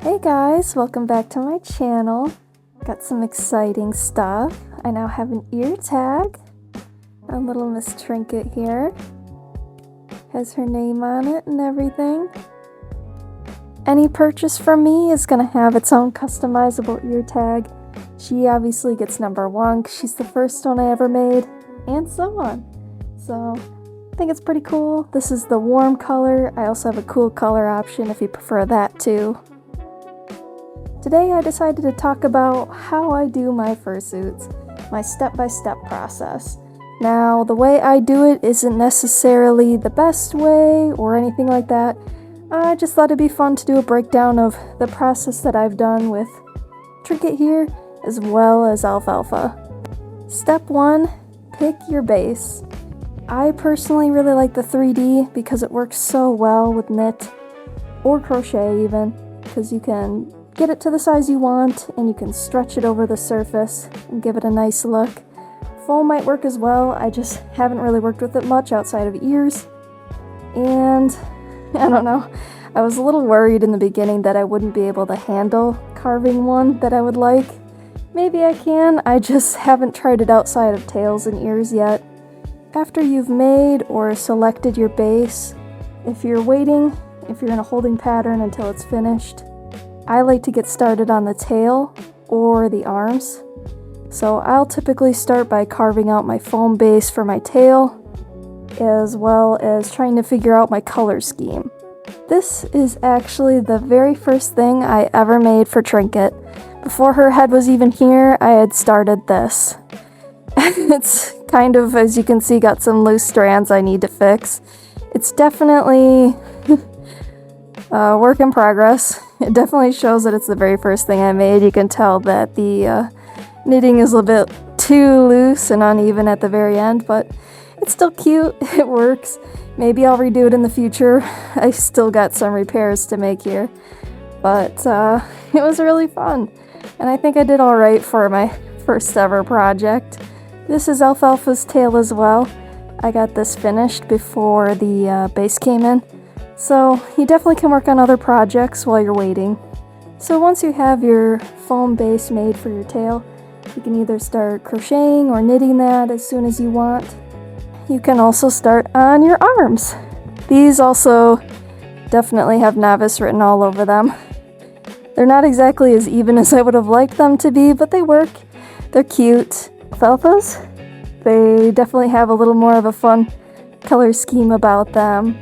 Hey guys, welcome back to my channel. Got some exciting stuff. I now have an ear tag. A little Miss Trinket here. Has her name on it and everything. Any purchase from me is going to have its own customizable ear tag. She obviously gets number 1 because she's the first one I ever made, and so on. So I think it's pretty cool. This is the warm color. I also have a cool color option if you prefer that too. Today I decided to talk about how I do my fursuits, my step-by-step process. Now, the way I do it isn't necessarily the best way or anything like that. I just thought it'd be fun to do a breakdown of the process that I've done with Trinket here, as well as Alfalfa. Step 1, pick your base. I personally really like the 3D because it works so well with knit, or crochet even, because you can get it to the size you want, and you can stretch it over the surface and give it a nice look. Foam might work as well, I just haven't really worked with it much outside of ears. And, I don't know, I was a little worried in the beginning that I wouldn't be able to handle carving one that I would like. Maybe I can, I just haven't tried it outside of tails and ears yet. After you've made or selected your base, if you're in a holding pattern until it's finished, I like to get started on the tail or the arms. So I'll typically start by carving out my foam base for my tail, as well as trying to figure out my color scheme. This is actually the very first thing I ever made for Trinket. Before her head was even here, I had started this. It's kind of, as you can see, got some loose strands I need to fix. It's definitely a work in progress. It definitely shows that it's the very first thing I made. You can tell that the knitting is a little bit too loose and uneven at the very end, but it's still cute. It works. Maybe I'll redo it in the future. I still got some repairs to make here, but it was really fun, and I think I did all right for my first ever project. This is Alfalfa's tail as well. I got this finished before the base came in. So you definitely can work on other projects while you're waiting. So once you have your foam base made for your tail, you can either start crocheting or knitting that as soon as you want. You can also start on your arms. These also definitely have novice written all over them. They're not exactly as even as I would have liked them to be, but they work. They're cute. Alfalfas, they definitely have a little more of a fun color scheme about them.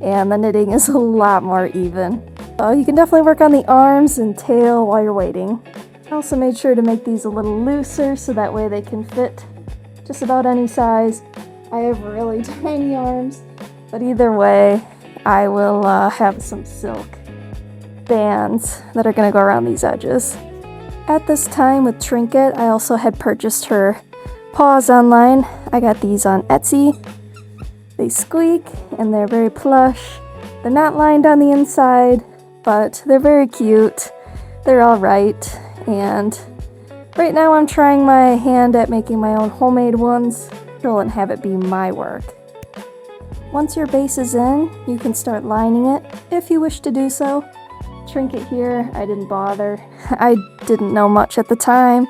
And the knitting is a lot more even. You can definitely work on the arms and tail while you're waiting. I also made sure to make these a little looser so that way they can fit just about any size. I have really tiny arms, but either way, I will have some silk bands that are going to go around these edges. At this time with Trinket, I also had purchased her paws online. I got these on Etsy. They squeak, and they're very plush. They're not lined on the inside, but they're very cute. They're alright, and right now I'm trying my hand at making my own homemade ones and have it be my work. Once your base is in, you can start lining it, if you wish to do so. Trinket here, I didn't bother. I didn't know much at the time,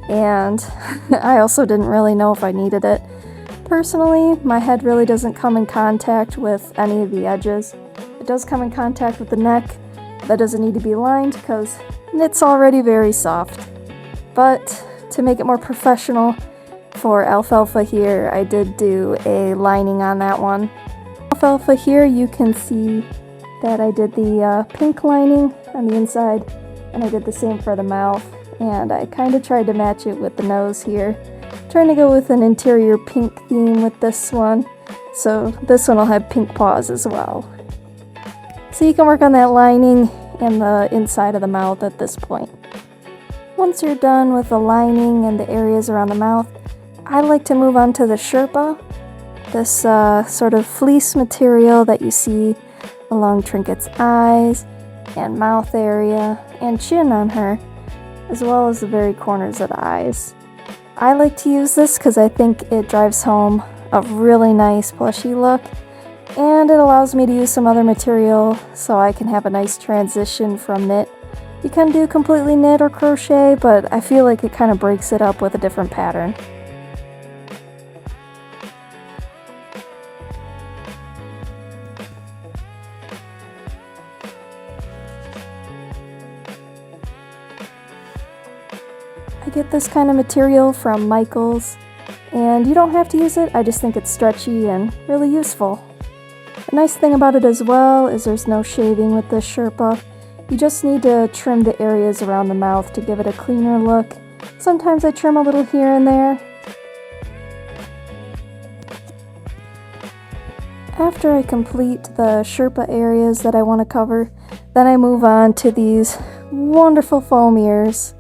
and I also didn't really know if I needed it. Personally, my head really doesn't come in contact with any of the edges. It does come in contact with the neck. That doesn't need to be lined because knit's already very soft. But to make it more professional, for Alfalfa here, I did do a lining on that one. Alfalfa here, you can see that I did the pink lining on the inside, and I did the same for the mouth, and I kind of tried to match it with the nose here. Trying to go with an interior pink theme with this one, so this one will have pink paws as well. So you can work on that lining and the inside of the mouth at this point. Once you're done with the lining and the areas around the mouth, I like to move on to the Sherpa, this sort of fleece material that you see along Trinket's eyes and mouth area and chin on her, as well as the very corners of the eyes. I like to use this because I think it drives home a really nice plushy look, and it allows me to use some other material so I can have a nice transition from knit You can do completely knit or crochet, but I feel like it kind of breaks it up with a different pattern. I get this kind of material from Michaels, and you don't have to use it, I just think it's stretchy and really useful. The nice thing about it as well is there's no shaving with this Sherpa. You just need to trim the areas around the mouth to give it a cleaner look. Sometimes I trim a little here and there. After I complete the Sherpa areas that I want to cover, then I move on to these wonderful foam ears.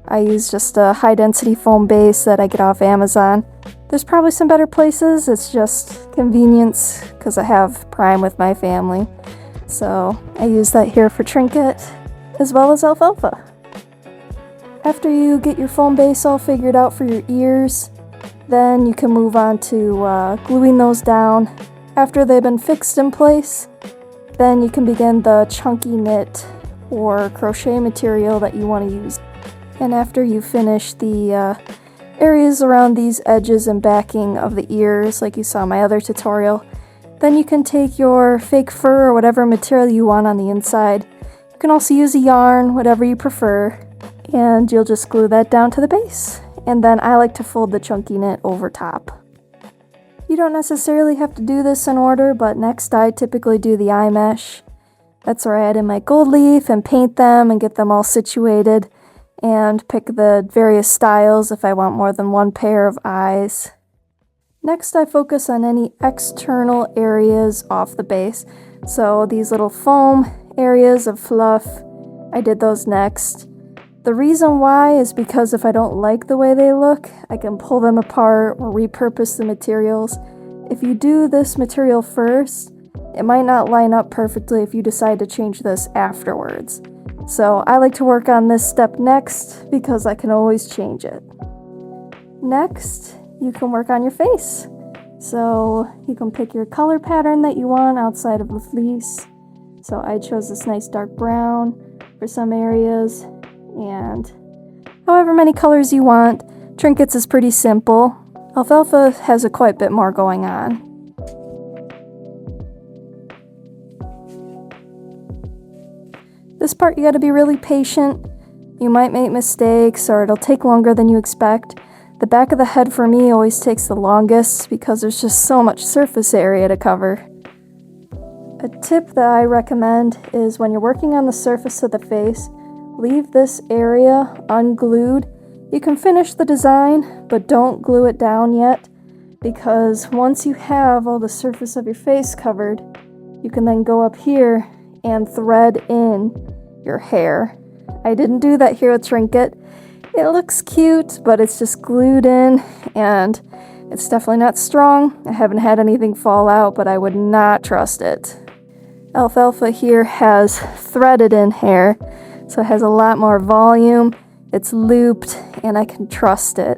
I use just a high density foam base that I get off Amazon. There's probably some better places, it's just convenience because I have Prime with my family. So I use that here for trinket as well as alfalfa. After you get your foam base all figured out for your ears, then you can move on to gluing those down. After they've been fixed in place, then you can begin the chunky knit or crochet material that you want to use. And after you finish the areas around these edges and backing of the ears, like you saw in my other tutorial, then you can take your fake fur or whatever material you want on the inside. You can also use a yarn, whatever you prefer, and you'll just glue that down to the base. And then I like to fold the chunky knit over top. You don't necessarily have to do this in order, but next I typically do the eye mesh. That's where I add in my gold leaf and paint them and get them all situated, and pick the various styles if I want more than one pair of eyes. Next I focus on any external areas off the base. So these little foam areas of fluff, I did those next. The reason why is because if I don't like the way they look, I can pull them apart or repurpose the materials. If you do this material first, it might not line up perfectly if you decide to change this afterwards. So I like to work on this step next because I can always change it. Next, you can work on your face. So you can pick your color pattern that you want outside of the fleece. So I chose this nice dark brown for some areas, and however many colors you want. Trinkets is pretty simple. Alfalfa has a quite bit more going on. This part you gotta be really patient. You might make mistakes or it'll take longer than you expect. The back of the head for me always takes the longest because there's just so much surface area to cover. A tip that I recommend is when you're working on the surface of the face, leave this area unglued. You can finish the design, but don't glue it down yet, because once you have all the surface of your face covered, you can then go up here and thread in your hair. I didn't do that here with Trinket. It looks cute, but it's just glued in, and it's definitely not strong. I haven't had anything fall out, but I would not trust it. Alfalfa here has threaded in hair, so it has a lot more volume, it's looped, and I can trust it.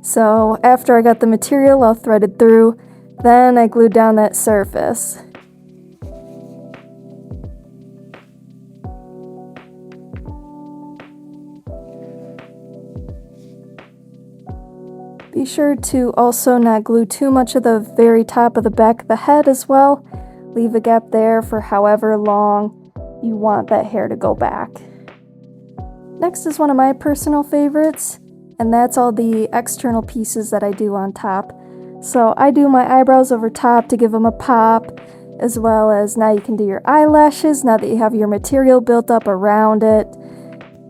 So after I got the material all threaded through, then I glued down that surface. Be sure to also not glue too much of the very top of the back of the head as well. Leave a gap there for however long you want that hair to go back. Next is one of my personal favorites, and that's all the external pieces that I do on top. So I do my eyebrows over top to give them a pop, as well as now you can do your eyelashes now that you have your material built up around it.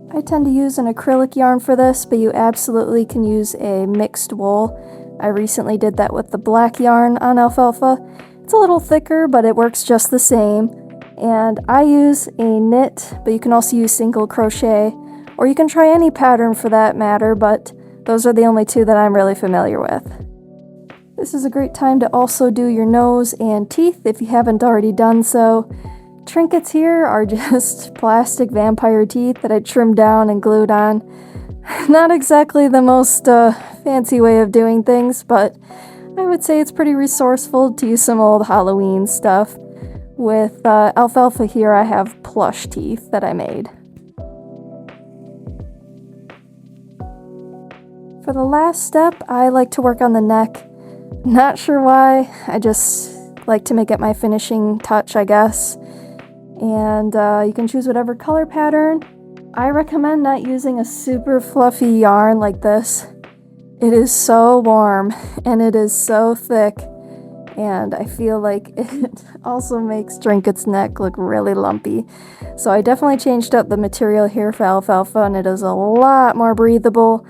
I tend to use an acrylic yarn for this, but you absolutely can use a mixed wool. I recently did that with the black yarn on Alfalfa. It's a little thicker, but it works just the same. And I use a knit, but you can also use single crochet, or you can try any pattern for that matter, but those are the only two that I'm really familiar with. This is a great time to also do your nose and teeth if you haven't already done so. Trinkets here are just plastic vampire teeth that I trimmed down and glued on. Not exactly the most fancy way of doing things, but I would say it's pretty resourceful to use some old Halloween stuff. With Alfalfa here, I have plush teeth that I made. For the last step, I like to work on the neck. Not sure why, I just like to make it my finishing touch, I guess. And you can choose whatever color pattern. I recommend not using a super fluffy yarn like this. It is so warm and it is so thick, and I feel like it also makes Trinket's neck look really lumpy. So I definitely changed up the material here for alfalfa, and it is a lot more breathable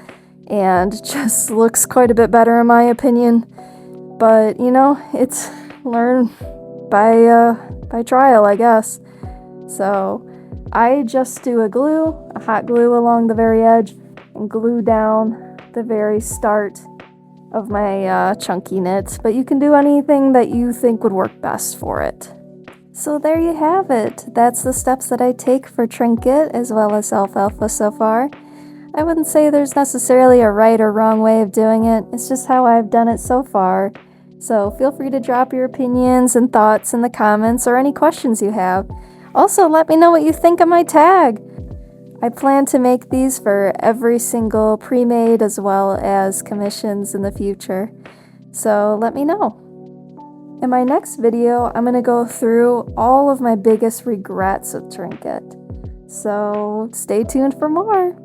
and just looks quite a bit better in my opinion. But you know, it's learn by trial, I guess. So I just do a hot glue along the very edge and glue down the very start of my chunky knit, but you can do anything that you think would work best for it. So there you have it. That's the steps that I take for Trinket as well as alfalfa so far. I wouldn't say there's necessarily a right or wrong way of doing it, it's just how I've done it so far. So feel free to drop your opinions and thoughts in the comments or any questions you have. Also, let me know what you think of my tag. I plan to make these for every single pre-made as well as commissions in the future. So let me know. In my next video, I'm going to go through all of my biggest regrets with Trinket. So stay tuned for more.